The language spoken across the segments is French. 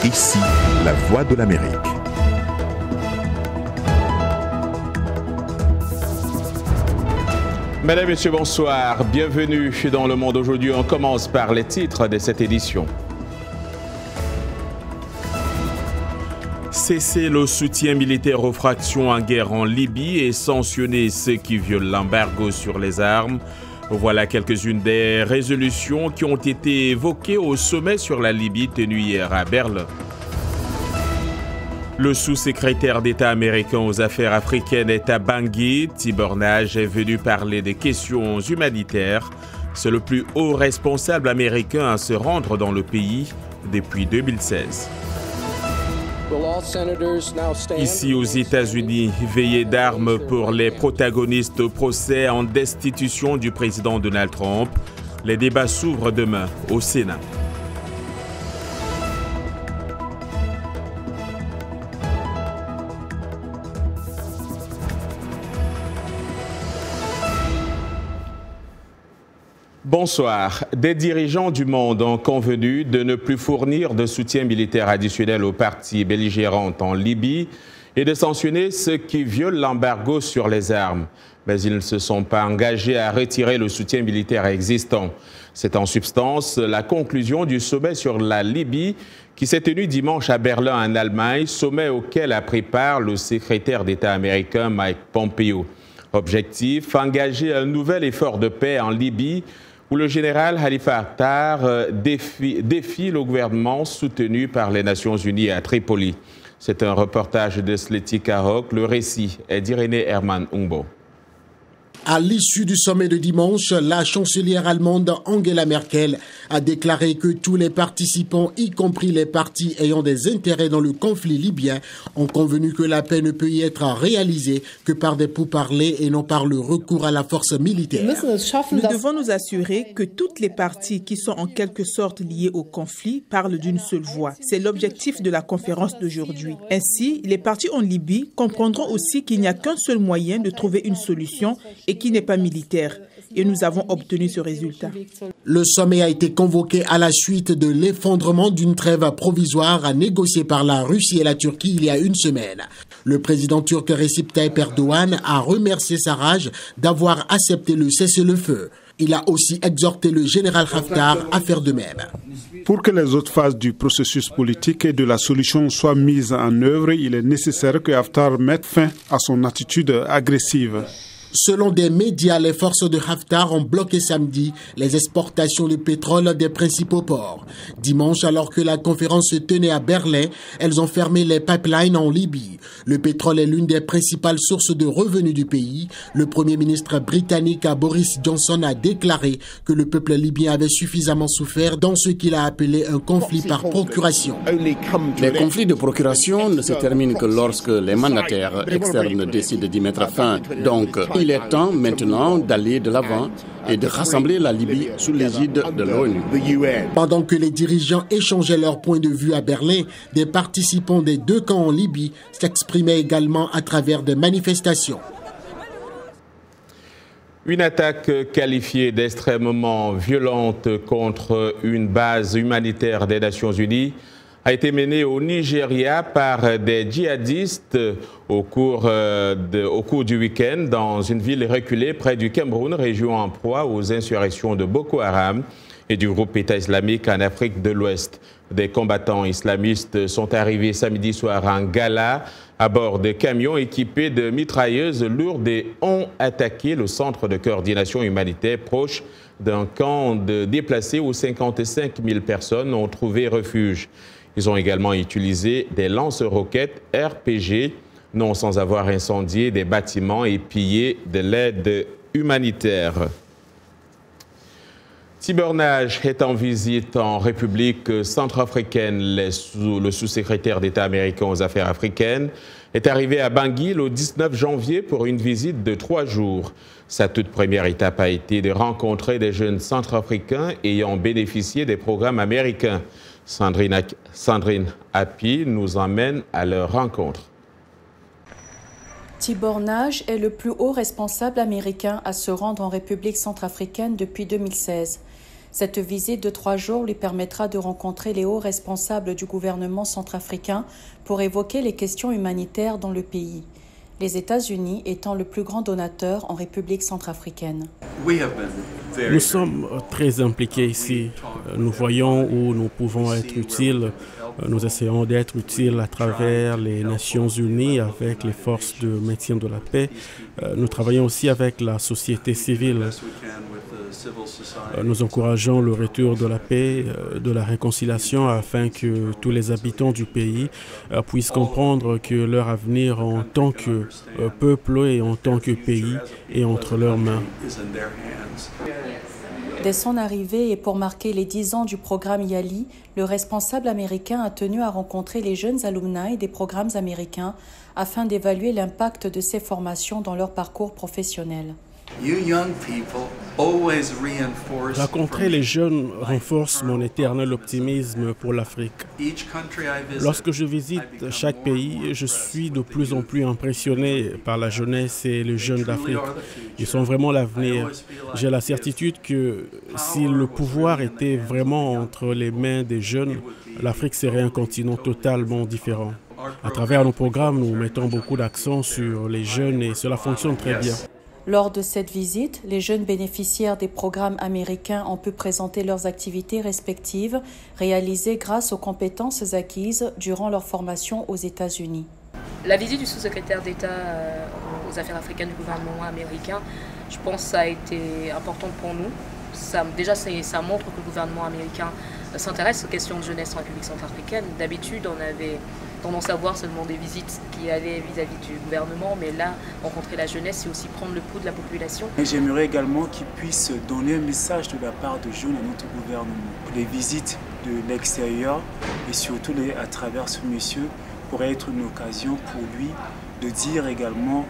Ici, la voix de l'Amérique. Mesdames, Messieurs, bonsoir. Bienvenue dans Le Monde aujourd'hui. On commence par les titres de cette édition. Cesser le soutien militaire aux fractions en guerre en Libye et sanctionner ceux qui violent l'embargo sur les armes. Voilà quelques-unes des résolutions qui ont été évoquées au sommet sur la Libye tenu hier à Berlin. Le sous-secrétaire d'État américain aux affaires africaines est à Bangui. Tibor Nagy est venu parler des questions humanitaires. C'est le plus haut responsable américain à se rendre dans le pays depuis 2016. Ici aux États-Unis, veillée d'armes pour les protagonistes au procès en destitution du président Donald Trump. Les débats s'ouvrent demain au Sénat. Bonsoir. Des dirigeants du monde ont convenu de ne plus fournir de soutien militaire additionnel aux parties belligérantes en Libye et de sanctionner ceux qui violent l'embargo sur les armes. Mais ils ne se sont pas engagés à retirer le soutien militaire existant. C'est en substance la conclusion du sommet sur la Libye qui s'est tenu dimanche à Berlin en Allemagne, sommet auquel a pris part le secrétaire d'État américain Mike Pompeo. Objectif, engager un nouvel effort de paix en Libye où le général Khalifa Haftar défie le gouvernement soutenu par les Nations Unies à Tripoli. C'est un reportage de Sleti Karok. Le récit est d'Irénée Herman Umbo. À l'issue du sommet de dimanche, la chancelière allemande Angela Merkel a déclaré que tous les participants, y compris les partis ayant des intérêts dans le conflit libyen, ont convenu que la paix ne peut y être réalisée que par des pourparlers et non par le recours à la force militaire. Nous devons nous assurer que toutes les parties qui sont en quelque sorte liées au conflit parlent d'une seule voix. C'est l'objectif de la conférence d'aujourd'hui. Ainsi, les partis en Libye comprendront aussi qu'il n'y a qu'un seul moyen de trouver une solution et qui n'est pas militaire. Et nous avons obtenu ce résultat. Le sommet a été convoqué à la suite de l'effondrement d'une trêve provisoire négociée par la Russie et la Turquie il y a une semaine. Le président turc Recep Tayyip Erdogan a remercié Sarraj d'avoir accepté le cessez-le-feu. Il a aussi exhorté le général Haftar à faire de même. Pour que les autres phases du processus politique et de la solution soient mises en œuvre, il est nécessaire que Haftar mette fin à son attitude agressive. Selon des médias, les forces de Haftar ont bloqué samedi les exportations de pétrole des principaux ports. Dimanche, alors que la conférence se tenait à Berlin, elles ont fermé les pipelines en Libye. Le pétrole est l'une des principales sources de revenus du pays. Le Premier ministre britannique Boris Johnson a déclaré que le peuple libyen avait suffisamment souffert dans ce qu'il a appelé un conflit par procuration. Les conflits de procuration ne se terminent que lorsque les mandataires externes décident d'y mettre fin. Donc, il est temps maintenant d'aller de l'avant et de rassembler la Libye sous l'égide de l'ONU. Pendant que les dirigeants échangeaient leur point de vue à Berlin, des participants des deux camps en Libye s'exprimaient également à travers des manifestations. Une attaque qualifiée d'extrêmement violente contre une base humanitaire des Nations Unies a été menée au Nigeria par des djihadistes au cours du week-end dans une ville reculée près du Cameroun, région en proie aux insurrections de Boko Haram et du groupe État islamique en Afrique de l'Ouest. Des combattants islamistes sont arrivés samedi soir en Gala à bord de camions équipés de mitrailleuses lourdes et ont attaqué le centre de coordination humanitaire proche d'un camp de déplacés où 55 000 personnes ont trouvé refuge. Ils ont également utilisé des lance-roquettes RPG, non sans avoir incendié des bâtiments et pillé de l'aide humanitaire. Tibor Nagy est en visite en République centrafricaine. Le sous-secrétaire d'État américain aux affaires africaines est arrivé à Bangui le 19 janvier pour une visite de 3 jours. Sa toute première étape a été de rencontrer des jeunes centrafricains ayant bénéficié des programmes américains. Sandrine Hapi nous emmène à leur rencontre. Tibor Nagy est le plus haut responsable américain à se rendre en République centrafricaine depuis 2016. Cette visite de 3 jours lui permettra de rencontrer les hauts responsables du gouvernement centrafricain pour évoquer les questions humanitaires dans le pays. Les États-Unis étant le plus grand donateur en République centrafricaine. Nous sommes très impliqués ici. Nous voyons où nous pouvons être utiles. Nous essayons d'être utiles à travers les Nations Unies avec les forces de maintien de la paix. Nous travaillons aussi avec la société civile. Nous encourageons le retour de la paix, de la réconciliation afin que tous les habitants du pays puissent comprendre que leur avenir en tant que peuple et en tant que pays est entre leurs mains. Dès son arrivée et pour marquer les 10 ans du programme YALI, le responsable américain a tenu à rencontrer les jeunes alumni des programmes américains afin d'évaluer l'impact de ces formations dans leur parcours professionnel. Rencontrer les jeunes renforce mon éternel optimisme pour l'Afrique. Lorsque je visite chaque pays, je suis de plus en plus impressionné par la jeunesse et les jeunes d'Afrique. Ils sont vraiment l'avenir. J'ai la certitude que si le pouvoir était vraiment entre les mains des jeunes, l'Afrique serait un continent totalement différent. À travers nos programmes, nous mettons beaucoup d'accent sur les jeunes et cela fonctionne très bien. Lors de cette visite, les jeunes bénéficiaires des programmes américains ont pu présenter leurs activités respectives, réalisées grâce aux compétences acquises durant leur formation aux États-Unis. La visite du sous-secrétaire d'État aux affaires africaines du gouvernement américain, je pense que ça a été important pour nous. Ça montre que le gouvernement américain s'intéresse aux questions de jeunesse en République centrafricaine. D'habitude, on avait tendance à voir seulement des visites qui allaient vis-à-vis du gouvernement, mais là, rencontrer la jeunesse, c'est aussi prendre le pouls de la population. J'aimerais également qu'ils puissent donner un message de la part de jeunes à notre gouvernement. Les visites de l'extérieur et surtout à travers ce monsieur pourrait être une occasion pour lui de dire également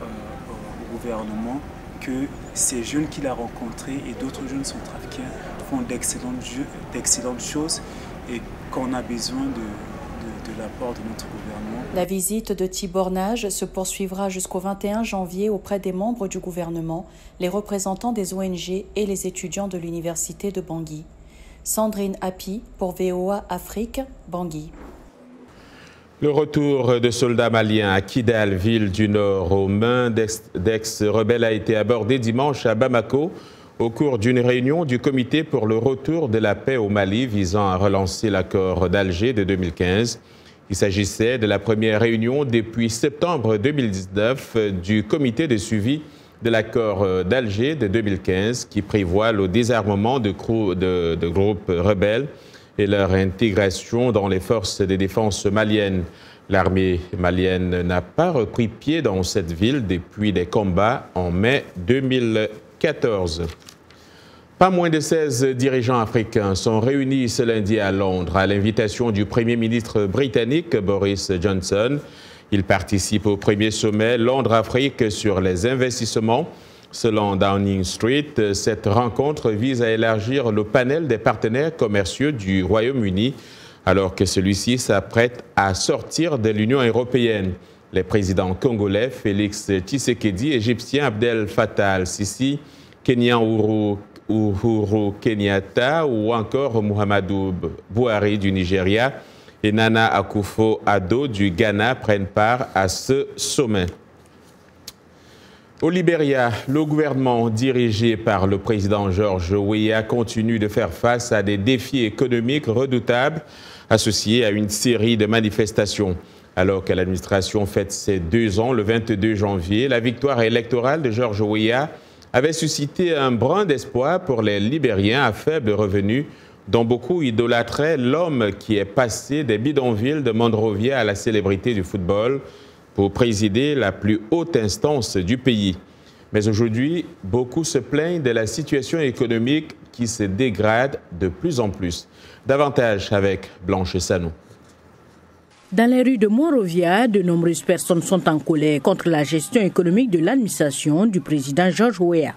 au gouvernement que ces jeunes qu'il a rencontrés et d'autres jeunes centrafricains font d'excellentes choses et qu'on a besoin de l'apport de notre gouvernement. La visite de Tibor Nage se poursuivra jusqu'au 21 janvier auprès des membres du gouvernement, les représentants des ONG et les étudiants de l'université de Bangui. Sandrine Hapi pour VOA Afrique, Bangui. Le retour de soldats maliens à Kidal, ville du Nord, aux mains d'ex-rebelles a été abordé dimanche à Bamako au cours d'une réunion du comité pour le retour de la paix au Mali visant à relancer l'accord d'Alger de 2015. Il s'agissait de la première réunion depuis septembre 2019 du comité de suivi de l'accord d'Alger de 2015 qui prévoit le désarmement de groupes rebelles et leur intégration dans les forces de défense maliennes. L'armée malienne n'a pas repris pied dans cette ville depuis les combats en mai 2014. Pas moins de 16 dirigeants africains sont réunis ce lundi à Londres à l'invitation du Premier ministre britannique Boris Johnson. Ils participent au premier sommet Londres-Afrique sur les investissements. Selon Downing Street, cette rencontre vise à élargir le panel des partenaires commerciaux du Royaume-Uni alors que celui-ci s'apprête à sortir de l'Union européenne. Les présidents congolais Félix Tshisekedi, égyptien Abdel Fattah al-Sisi, kenyan Uhuru Kenyatta ou encore Muhammadu Buhari du Nigeria et Nana Akufo-Addo du Ghana prennent part à ce sommet. Au Libéria, le gouvernement dirigé par le président George Weah continue de faire face à des défis économiques redoutables associés à une série de manifestations. Alors que l'administration fête ses 2 ans le 22 janvier, la victoire électorale de George Weah avait suscité un brin d'espoir pour les Libériens à faible revenu, dont beaucoup idolâtraient l'homme qui est passé des bidonvilles de Monrovia à la célébrité du football pour présider la plus haute instance du pays. Mais aujourd'hui, beaucoup se plaignent de la situation économique qui se dégrade de plus en plus. Davantage avec Blanche Sanou. Dans les rues de Monrovia, de nombreuses personnes sont en colère contre la gestion économique de l'administration du président George Weah.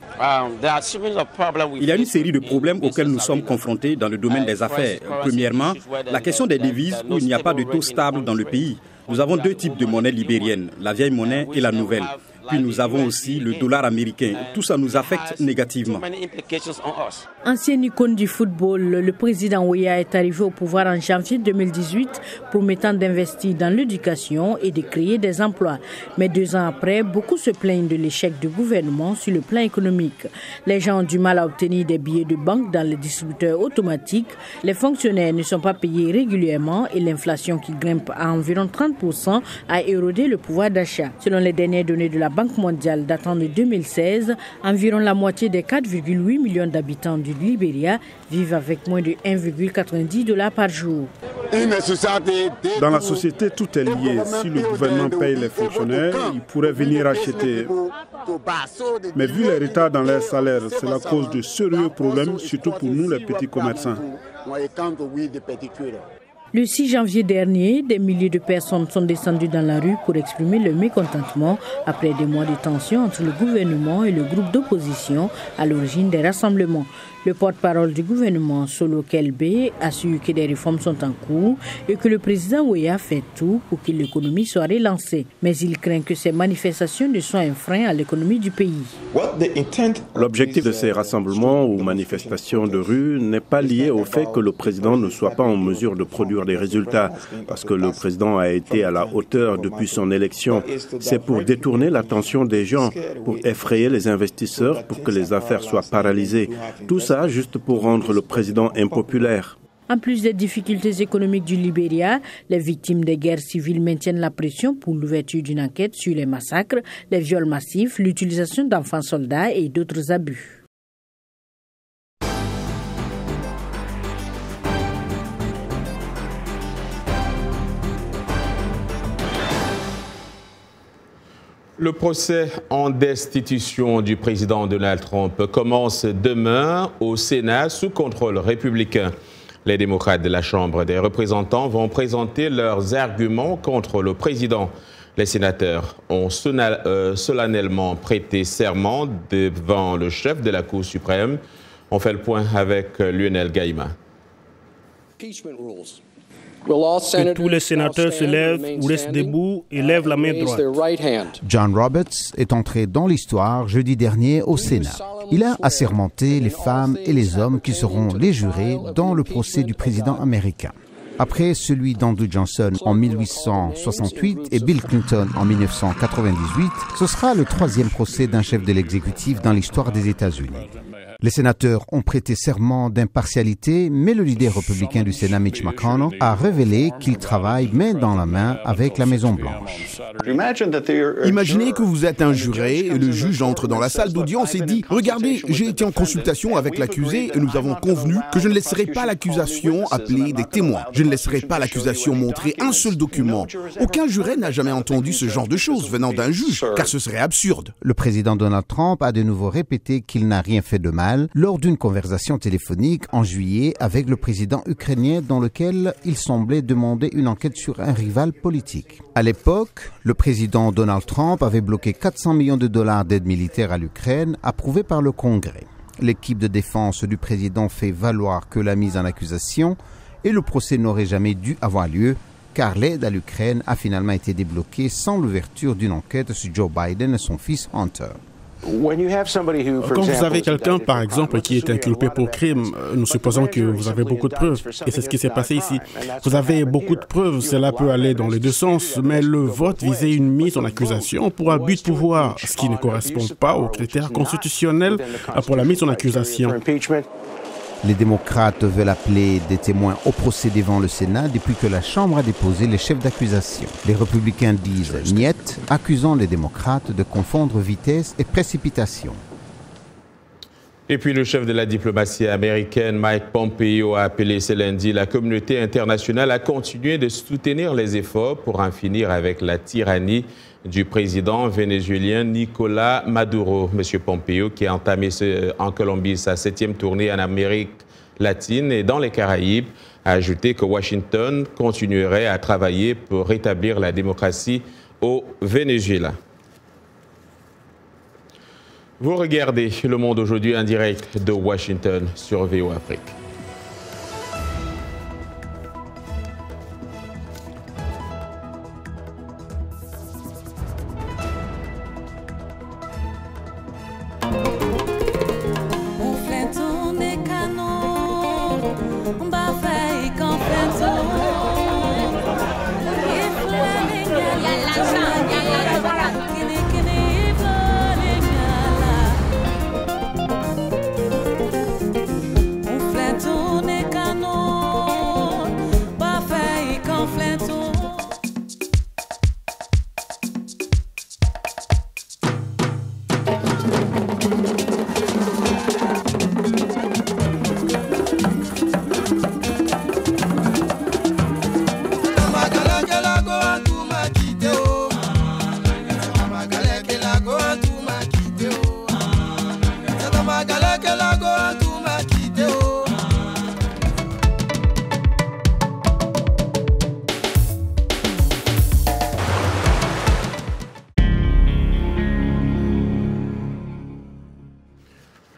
Il y a une série de problèmes auxquels nous sommes confrontés dans le domaine des affaires. Premièrement, la question des devises où il n'y a pas de taux stable dans le pays. Nous avons 2 types de monnaie libérienne, la vieille monnaie et la nouvelle. Puis nous avons aussi le dollar américain. Tout ça nous affecte négativement. Ancien icône du football, le président Weah est arrivé au pouvoir en janvier 2018 promettant d'investir dans l'éducation et de créer des emplois. Mais 2 ans après, beaucoup se plaignent de l'échec du gouvernement sur le plan économique. Les gens ont du mal à obtenir des billets de banque dans les distributeurs automatiques. Les fonctionnaires ne sont pas payés régulièrement et l'inflation qui grimpe à environ 30% a érodé le pouvoir d'achat. Selon les dernières données de la Banque mondiale datant de 2016, environ la moitié des 4,8 millions d'habitants du Libéria vivent avec moins de 1,90 $ par jour. Dans la société, tout est lié. Si le gouvernement paye les fonctionnaires, ils pourraient venir acheter. Mais vu les retards dans leurs salaires, cela cause de sérieux problèmes, surtout pour nous les petits commerçants. Le 6 janvier dernier, des milliers de personnes sont descendues dans la rue pour exprimer leur mécontentement après des mois de tension entre le gouvernement et le groupe d'opposition à l'origine des rassemblements. Le porte-parole du gouvernement, Solo Kelbe, assure que des réformes sont en cours et que le président Weah fait tout pour que l'économie soit relancée. Mais il craint que ces manifestations ne soient un frein à l'économie du pays. L'objectif de ces rassemblements ou manifestations de rue n'est pas lié au fait que le président ne soit pas en mesure de produire des résultats, parce que le président a été à la hauteur depuis son élection. C'est pour détourner l'attention des gens, pour effrayer les investisseurs, pour que les affaires soient paralysées. Tout ça juste pour rendre le président impopulaire. En plus des difficultés économiques du Libéria, les victimes des guerres civiles maintiennent la pression pour l'ouverture d'une enquête sur les massacres, les viols massifs, l'utilisation d'enfants soldats et d'autres abus. Le procès en destitution du président Donald Trump commence demain au Sénat sous contrôle républicain. Les démocrates de la Chambre des représentants vont présenter leurs arguments contre le président. Les sénateurs ont solennellement prêté serment devant le chef de la Cour suprême. On fait le point avec Lionel Gaïma. Que tous les sénateurs se lèvent ou restent debout et lèvent la main droite. John Roberts est entré dans l'histoire jeudi dernier au Sénat. Il a assermenté les femmes et les hommes qui seront les jurés dans le procès du président américain. Après celui d'Andrew Johnson en 1868 et Bill Clinton en 1998, ce sera le 3e procès d'un chef de l'exécutif dans l'histoire des États-Unis. Les sénateurs ont prêté serment d'impartialité, mais le leader républicain du Sénat, Mitch McConnell, a révélé qu'il travaille main dans la main avec la Maison-Blanche. Imaginez que vous êtes un juré et le juge entre dans la salle d'audience et dit « Regardez, j'ai été en consultation avec l'accusé et nous avons convenu que je ne laisserai pas l'accusation appeler des témoins. Je ne laisserai pas l'accusation montrer un seul document. Aucun juré n'a jamais entendu ce genre de choses venant d'un juge, car ce serait absurde. » Le président Donald Trump a de nouveau répété qu'il n'a rien fait de mal lors d'une conversation téléphonique en juillet avec le président ukrainien dans lequel il semblait demander une enquête sur un rival politique. À l'époque, le président Donald Trump avait bloqué 400 millions de dollars d'aide militaire à l'Ukraine approuvée par le Congrès. L'équipe de défense du président fait valoir que la mise en accusation et le procès n'auraient jamais dû avoir lieu car l'aide à l'Ukraine a finalement été débloquée sans l'ouverture d'une enquête sur Joe Biden et son fils Hunter. Quand vous avez quelqu'un, par exemple, qui est inculpé pour crime, nous supposons que vous avez beaucoup de preuves. Et c'est ce qui s'est passé ici. Vous avez beaucoup de preuves, cela peut aller dans les deux sens, mais le vote visait une mise en accusation pour abus de pouvoir, ce qui ne correspond pas aux critères constitutionnels pour la mise en accusation. Les démocrates veulent appeler des témoins au procès devant le Sénat depuis que la Chambre a déposé les chefs d'accusation. Les républicains disent « niet », accusant les démocrates de confondre vitesse et précipitation. Et puis le chef de la diplomatie américaine, Mike Pompeo, a appelé ce lundi la communauté internationale à continuer de soutenir les efforts pour en finir avec la tyrannie du président vénézuélien Nicolás Maduro. Monsieur Pompeo, qui a entamé en Colombie sa 7e tournée en Amérique latine et dans les Caraïbes, a ajouté que Washington continuerait à travailler pour rétablir la démocratie au Venezuela. Vous regardez Le Monde aujourd'hui en direct de Washington sur VOA Afrique.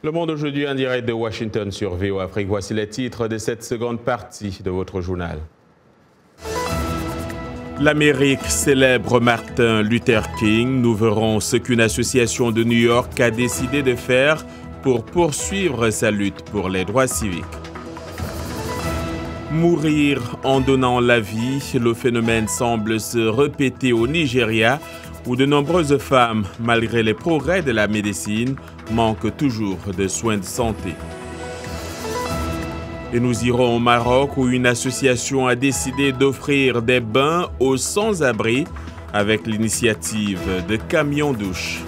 Le Monde aujourd'hui en direct de Washington sur VOA Afrique. Voici les titres de cette seconde partie de votre journal. L'Amérique célèbre Martin Luther King. Nous verrons ce qu'une association de New York a décidé de faire pour poursuivre sa lutte pour les droits civiques. Mourir en donnant la vie, le phénomène semble se répéter au Nigeria, où de nombreuses femmes, malgré les progrès de la médecine, manquent toujours de soins de santé. Et nous irons au Maroc, où une association a décidé d'offrir des bains aux sans-abri avec l'initiative de camions douches.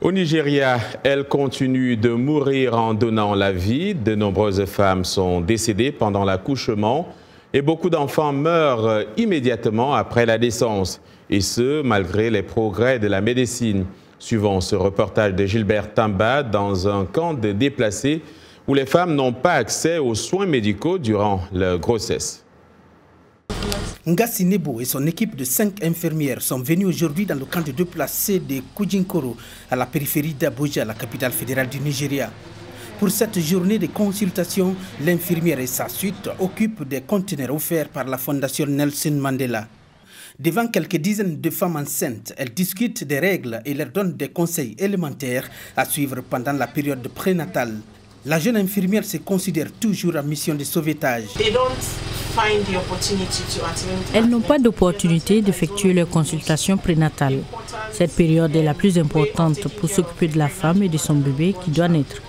Au Nigeria, elle continue de mourir en donnant la vie. De nombreuses femmes sont décédées pendant l'accouchement et beaucoup d'enfants meurent immédiatement après la naissance. Et ce, malgré les progrès de la médecine. Suivant ce reportage de Gilbert Tamba dans un camp de déplacés où les femmes n'ont pas accès aux soins médicaux durant leur grossesse. Ngassi Nebo et son équipe de 5 infirmières sont venus aujourd'hui dans le camp de déplacés de Kujinkoro, à la périphérie d'Abuja, la capitale fédérale du Nigeria. Pour cette journée de consultation, l'infirmière et sa suite occupent des conteneurs offerts par la fondation Nelson Mandela. Devant quelques dizaines de femmes enceintes, elles discutent des règles et leur donnent des conseils élémentaires à suivre pendant la période prénatale. La jeune infirmière se considère toujours en mission de sauvetage. Elles n'ont pas d'opportunité d'effectuer leurs consultations prénatales. Cette période est la plus importante pour s'occuper de la femme et de son bébé qui doit naître.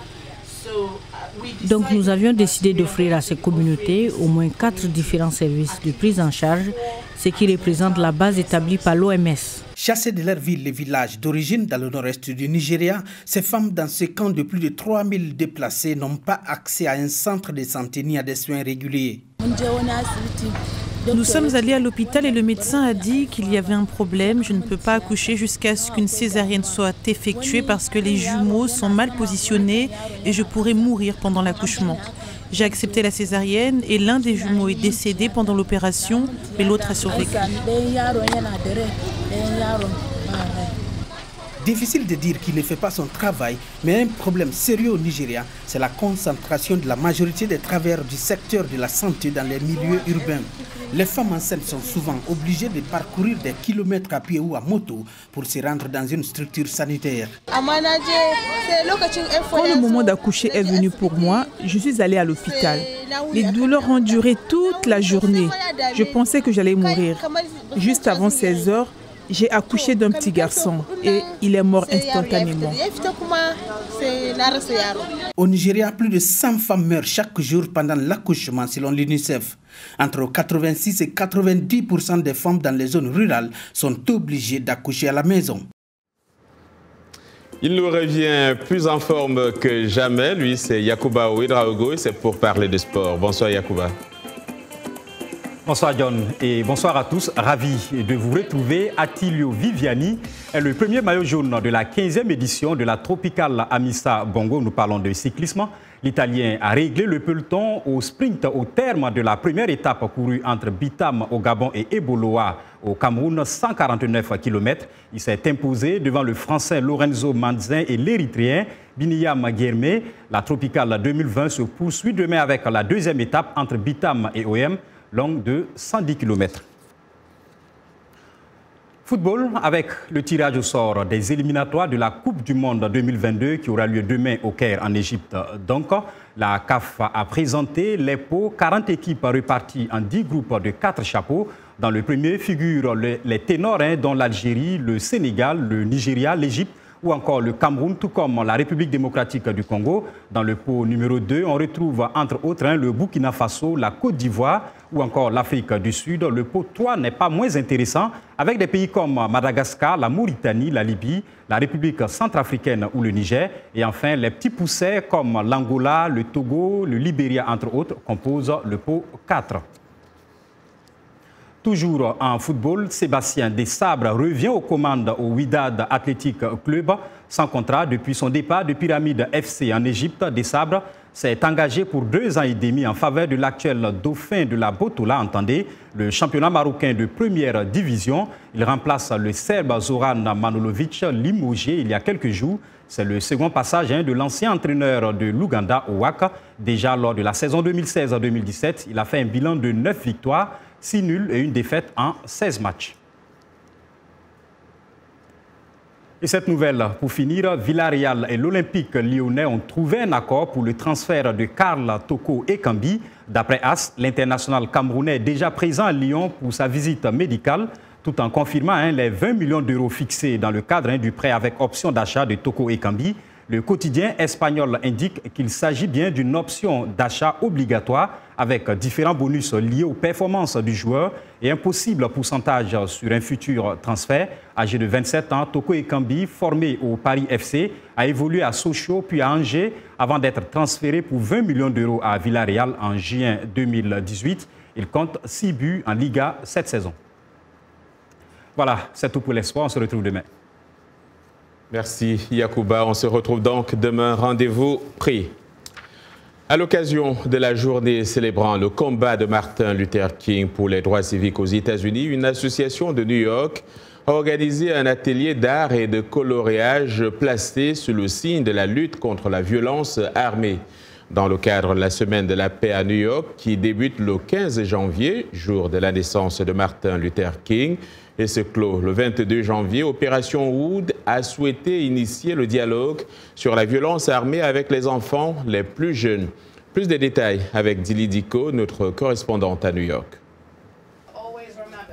Donc nous avions décidé d'offrir à ces communautés au moins 4 différents services de prise en charge, ce qui représente la base établie par l'OMS. Chassées de leur ville et villages d'origine dans le nord-est du Nigeria, ces femmes dans ce camp de plus de 3000 déplacés n'ont pas accès à un centre de santé ni à des soins réguliers. Nous sommes allés à l'hôpital et le médecin a dit qu'il y avait un problème. Je ne peux pas accoucher jusqu'à ce qu'une césarienne soit effectuée parce que les jumeaux sont mal positionnés et je pourrais mourir pendant l'accouchement. J'ai accepté la césarienne et l'un des jumeaux est décédé pendant l'opération, mais l'autre a survécu. Difficile de dire qu'il ne fait pas son travail, mais un problème sérieux au Nigeria, c'est la concentration de la majorité des travailleurs du secteur de la santé dans les milieux urbains. Les femmes enceintes sont souvent obligées de parcourir des kilomètres à pied ou à moto pour se rendre dans une structure sanitaire. Quand le moment d'accoucher est venu pour moi, je suis allée à l'hôpital. Les douleurs ont duré toute la journée. Je pensais que j'allais mourir. Juste avant 16 heures, j'ai accouché d'un petit garçon et il est mort instantanément. Au Nigeria, plus de 100 femmes meurent chaque jour pendant l'accouchement selon l'UNICEF. Entre 86 et 90% des femmes dans les zones rurales sont obligées d'accoucher à la maison. Il nous revient plus en forme que jamais. Lui, c'est Yacouba Ouedraogo et c'est pour parler de sport. Bonsoir Yacouba. Bonsoir John et bonsoir à tous. Ravi de vous retrouver. Attilio Viviani est le premier maillot jaune de la 15e édition de la Tropical Amissa Bongo. Nous parlons de cyclisme. L'Italien a réglé le peloton au sprint au terme de la première étape courue entre Bitam au Gabon et Eboloa au Cameroun, 149 km. Il s'est imposé devant le Français Lorenzo Manzin et l'Érythréen Biniyam Guermé. La Tropical 2020 se poursuit demain avec la deuxième étape entre Bitam et OM, longue de 110 km. Football avec le tirage au sort des éliminatoires de la Coupe du Monde 2022 qui aura lieu demain au Caire en Égypte. Donc, la CAF a présenté les pots, 40 équipes reparties en 10 groupes de 4 chapeaux. Dans le premier figurent les ténors dont l'Algérie, le Sénégal, le Nigeria, l'Égypte ou encore le Cameroun, tout comme la République démocratique du Congo. Dans le pot numéro 2, on retrouve entre autres le Burkina Faso, la Côte d'Ivoire ou encore l'Afrique du Sud. Le pot 3 n'est pas moins intéressant, avec des pays comme Madagascar, la Mauritanie, la Libye, la République centrafricaine ou le Niger. Et enfin, les petits poussets comme l'Angola, le Togo, le Libéria, entre autres, composent le pot 4. Toujours en football, Sébastien Desabre revient aux commandes au Wydad Athletic Club. Sans contrat depuis son départ de Pyramide FC en Égypte, Desabre s'est engagé pour 2 ans et demi en faveur de l'actuel dauphin de la Botola, entendez, le championnat marocain de première division. Il remplace le Serbe Zoran Manojlovic, limogé il y a quelques jours. C'est le second passage de l'ancien entraîneur de l'Ouganda au WAC. Déjà lors de la saison 2016-2017, il a fait un bilan de 9 victoires, 6 nuls et 1 défaite en 16 matchs. Et cette nouvelle, pour finir, Villarreal et l'Olympique lyonnais ont trouvé un accord pour le transfert de Karl Toko Ekambi. D'après AS, l'international camerounais est déjà présent à Lyon pour sa visite médicale, tout en confirmant les 20 millions d'euros fixés dans le cadre du prêt avec option d'achat de Toko Ekambi. Le quotidien espagnol indique qu'il s'agit bien d'une option d'achat obligatoire avec différents bonus liés aux performances du joueur et un possible pourcentage sur un futur transfert. Âgé de 27 ans, Toko Ekambi, formé au Paris FC, a évolué à Sochaux puis à Angers avant d'être transféré pour 20 millions d'euros à Villarreal en juin 2018. Il compte 6 buts en Liga cette saison. Voilà, c'est tout pour l'espoir. On se retrouve demain. Merci Yacouba. On se retrouve donc demain. Rendez-vous pris. À l'occasion de la journée célébrant le combat de Martin Luther King pour les droits civiques aux États-Unis, une association de New York a organisé un atelier d'art et de coloriage placé sous le signe de la lutte contre la violence armée. Dans le cadre de la Semaine de la paix à New York, qui débute le 15 janvier, jour de la naissance de Martin Luther King, et se clôt le 22 janvier, Opération Wood a souhaité initier le dialogue sur la violence armée avec les enfants les plus jeunes. Plus de détails avec Dili Diko, notre correspondante à New York.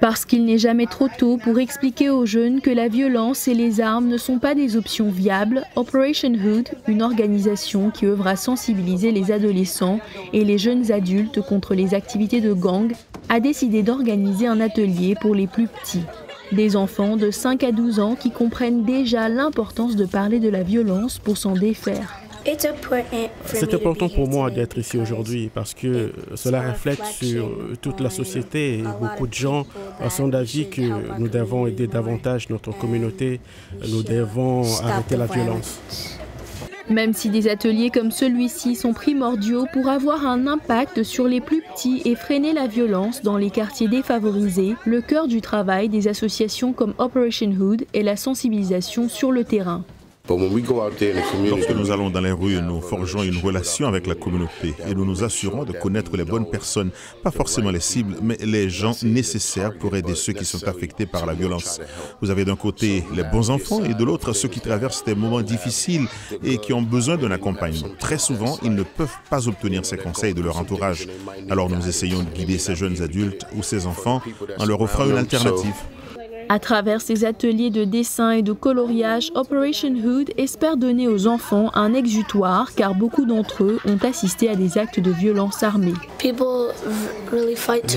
Parce qu'il n'est jamais trop tôt pour expliquer aux jeunes que la violence et les armes ne sont pas des options viables, Operation Hood, une organisation qui œuvre à sensibiliser les adolescents et les jeunes adultes contre les activités de gang, a décidé d'organiser un atelier pour les plus petits. Des enfants de 5 à 12 ans qui comprennent déjà l'importance de parler de la violence pour s'en défaire. C'est important pour moi d'être ici aujourd'hui parce que cela reflète sur toute la société et beaucoup de gens sont d'avis que nous devons aider davantage notre communauté, nous devons arrêter la violence. Même si des ateliers comme celui-ci sont primordiaux pour avoir un impact sur les plus petits et freiner la violence dans les quartiers défavorisés, le cœur du travail des associations comme Operation Hood est la sensibilisation sur le terrain. Lorsque nous allons dans les rues, nous forgeons une relation avec la communauté et nous nous assurons de connaître les bonnes personnes, pas forcément les cibles, mais les gens nécessaires pour aider ceux qui sont affectés par la violence. Vous avez d'un côté les bons enfants et de l'autre ceux qui traversent des moments difficiles et qui ont besoin d'un accompagnement. Très souvent, ils ne peuvent pas obtenir ces conseils de leur entourage. Alors nous essayons de guider ces jeunes adultes ou ces enfants en leur offrant une alternative. À travers ces ateliers de dessin et de coloriage, Operation Hood espère donner aux enfants un exutoire car beaucoup d'entre eux ont assisté à des actes de violence armée. Les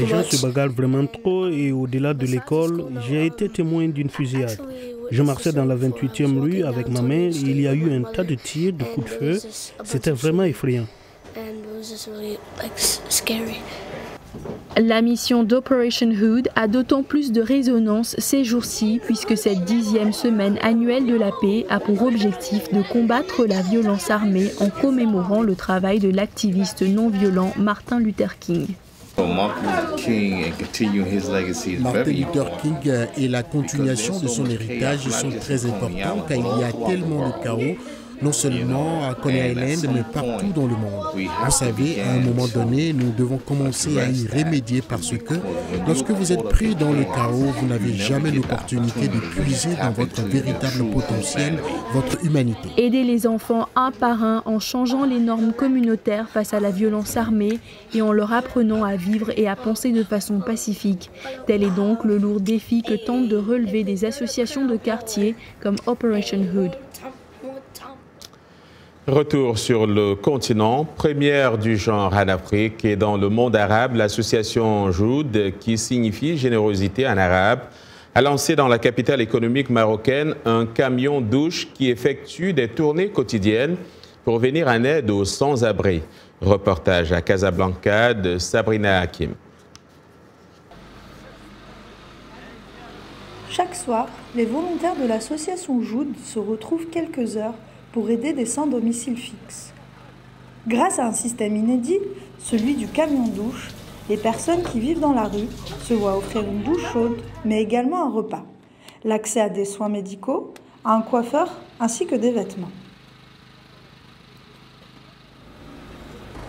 gens se bagarrent vraiment trop et au-delà de l'école, j'ai été témoin d'une fusillade. Je marchais dans la 28e rue avec ma mère et il y a eu un tas de tirs, de coups de feu. C'était vraiment effrayant. La mission d'Operation Hood a d'autant plus de résonance ces jours-ci puisque cette 10e semaine annuelle de la paix a pour objectif de combattre la violence armée en commémorant le travail de l'activiste non-violent Martin Luther King. Martin Luther King et la continuation de son héritage sont très importants car il y a tellement de chaos, non seulement à Coney Island, mais partout dans le monde. Vous savez, à un moment donné, nous devons commencer à y remédier parce que lorsque vous êtes pris dans le chaos, vous n'avez jamais l'opportunité de puiser dans votre véritable potentiel, votre humanité. Aider les enfants un par un en changeant les normes communautaires face à la violence armée et en leur apprenant à vivre et à penser de façon pacifique. Tel est donc le lourd défi que tentent de relever des associations de quartier comme Operation Hood. Retour sur le continent, première du genre en Afrique et dans le monde arabe, l'association Joud, qui signifie générosité en arabe, a lancé dans la capitale économique marocaine un camion douche qui effectue des tournées quotidiennes pour venir en aide aux sans-abri. Reportage à Casablanca de Sabrina Hakim. Chaque soir, les volontaires de l'association Joud se retrouvent quelques heures pour aider des sans-domicile fixe. Grâce à un système inédit, celui du camion-douche, les personnes qui vivent dans la rue se voient offrir une douche chaude, mais également un repas, l'accès à des soins médicaux, à un coiffeur, ainsi que des vêtements.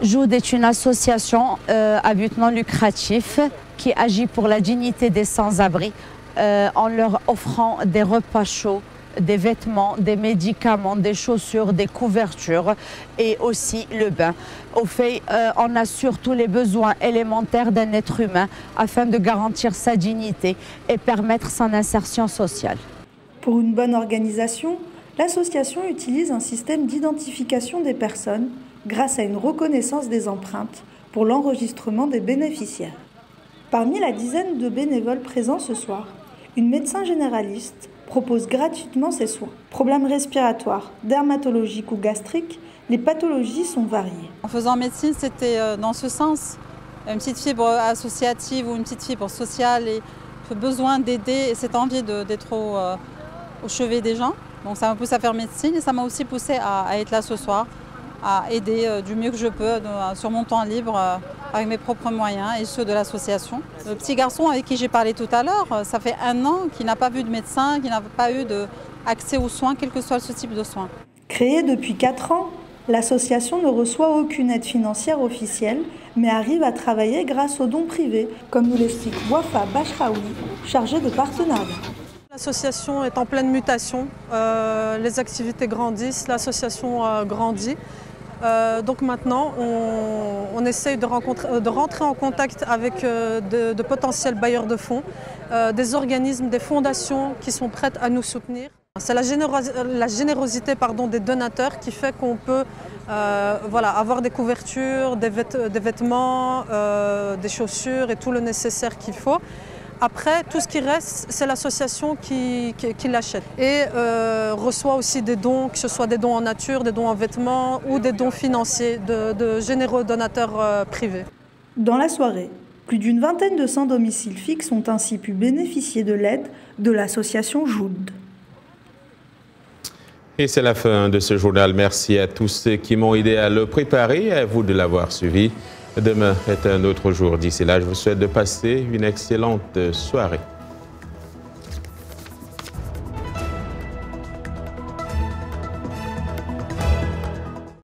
Joud est une association à but non lucratif qui agit pour la dignité des sans-abri en leur offrant des repas chauds, des vêtements, des médicaments, des chaussures, des couvertures et aussi le bain. Au fait, on assure tous les besoins élémentaires d'un être humain afin de garantir sa dignité et permettre son insertion sociale. Pour une bonne organisation, l'association utilise un système d'identification des personnes grâce à une reconnaissance des empreintes pour l'enregistrement des bénéficiaires. Parmi la dizaine de bénévoles présents ce soir, une médecin généraliste propose gratuitement ses soins. Problèmes respiratoires, dermatologiques ou gastriques, les pathologies sont variées. En faisant médecine, c'était dans ce sens, une petite fibre associative ou une petite fibre sociale et besoin d'aider et cette envie d'être au chevet des gens. Donc ça m'a poussé à faire médecine et ça m'a aussi poussé à être là ce soir, à aider du mieux que je peux sur mon temps libre avec mes propres moyens et ceux de l'association. Le petit garçon avec qui j'ai parlé tout à l'heure, ça fait 1 an qu'il n'a pas vu de médecin, qu'il n'a pas eu accès aux soins, quel que soit ce type de soins. Créée depuis 4 ans, l'association ne reçoit aucune aide financière officielle, mais arrive à travailler grâce aux dons privés, comme nous l'explique Wafa Bachraoui, chargé de partenariat. L'association est en pleine mutation, les activités grandissent, l'association grandit. Donc maintenant, on essaye de rentrer en contact avec de potentiels bailleurs de fonds, des organismes, des fondations qui sont prêtes à nous soutenir. C'est la générosité des donateurs qui fait qu'on peut avoir des couvertures, des vêtements, des chaussures et tout le nécessaire qu'il faut. Après, tout ce qui reste, c'est l'association qui l'achète et reçoit aussi des dons, que ce soit des dons en nature, des dons en vêtements ou des dons financiers de généreux donateurs privés. Dans la soirée, plus d'une vingtaine de sans-domicile fixe ont ainsi pu bénéficier de l'aide de l'association Joud. Et c'est la fin de ce journal. Merci à tous ceux qui m'ont aidé à le préparer et à vous de l'avoir suivi. Demain est un autre jour. D'ici là, je vous souhaite de passer une excellente soirée.